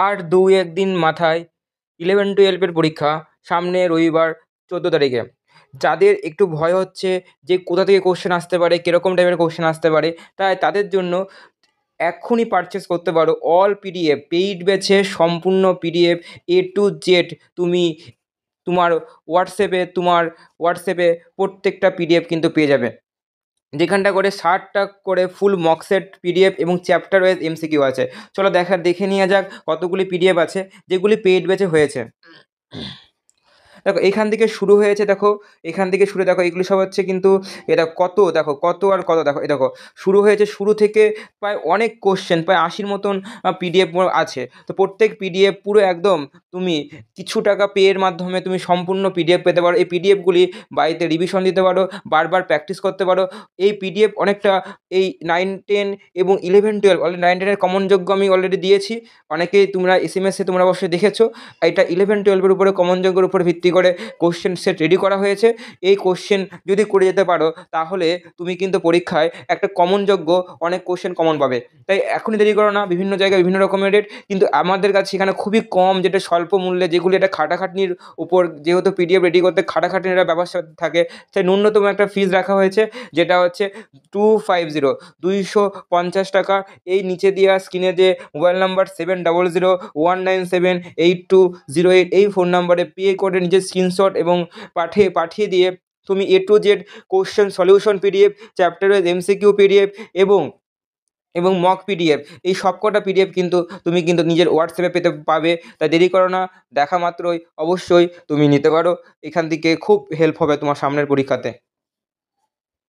আর ২-১ দিন মাথায় 11-12 পরীক্ষা, সামনে রবিবার 14 তারিখে। যাদের একটু ভয় হচ্ছে যে কোথা থেকে কোশ্চেন আসতে পারে, কীরকম টাইপের কোশ্চেন আসতে পারে, তাই তাদের জন্য এক্ষুনি পারচেস করতে পারো অল পিডিএফ, পেইড ব্যাচে সম্পূর্ণ পিডিএফ A to Z। তুমি তোমার হোয়াটসঅ্যাপে প্রত্যেকটা পিডিএফ কিন্তু পেয়ে যাবে, যেখানটা করে 60টা করে ফুল মকসেট পিডিএফ এবং চ্যাপ্টার ওয়াইজ এমসিকিউ আছে। চলো দেখে নেওয়া যাক কতগুলি পিডিএফ আছে যেগুলি পেইড ব্যাচে হয়েছে। দেখো এখান থেকে শুরু হয়েছে, দেখো এখান থেকে শুরু, দেখো এগুলি সব হচ্ছে কিন্তু এটা কত, দেখো কত আর কত, দেখো এ দেখো শুরু হয়েছে, শুরু থেকে প্রায় অনেক কোশ্চেন, প্রায় 80-র মতন পিডিএফ আছে। তো প্রত্যেক পিডিএফ পুরো একদম তুমি কিছু টাকা পেয়ের মাধ্যমে তুমি সম্পূর্ণ পিডিএফ পেতে পারো। এই পিডিএফগুলি বাড়িতে রিভিশন দিতে পারো, বারবার প্র্যাকটিস করতে পারো। এই পিডিএফ অনেকটা এই 9-10 এবং 11-12 অলরেডি 9-10-এর কমন যোগ্য আমি অলরেডি দিয়েছি, অনেকেই তোমরা এসএমএসে তোমরা অবশ্যই দেখেছো। এটা 11-12-এর উপরে কমন যোগ্যের উপরে ভিত্তি করে কোশ্চেন সেট রেডি করা হয়েছে। এই কোশ্চেন যদি করে যেতে পারো তাহলে তুমি কিন্তু পরীক্ষায় একটা কমন যোগ্য অনেক কোশ্চেন কমন পাবে। তাই এখনই দেরি করো না, বিভিন্ন জায়গায় বিভিন্ন রকমের রেট, কিন্তু আমাদের কাছে এখানে খুবই কম, যেটা স্বল্প মূল্যে, যেগুলি একটা খাটাখাটনির উপর, যেহেতু পিডিএফ রেডি করতে খাটাখাটনির একটা ব্যবস্থা থাকে, তাই ন্যূনতম একটা ফিস রাখা হয়েছে, যেটা হচ্ছে 250, 250 টাকা। এই নিচে দেওয়া স্ক্রিনে যে মোবাইল নাম্বার 7001978208 এই ফোন নাম্বারে পে করে নিজের স্ক্রিনশট এবং পাঠিয়ে দিয়ে তুমি A to Z question solution PDF, chapter wise MCQ PDF এবং মক পিডিএফ, এই সবকটা পিডিএফ কিন্তু তুমি কিন্তু নিজের হোয়াটসঅ্যাপে পেতে পাবে। তাই দেরি করো না, দেখা মাত্রই অবশ্যই তুমি নিতে পারো। এখান থেকে খুব হেল্প হবে তোমার সামনের পরীক্ষাতে।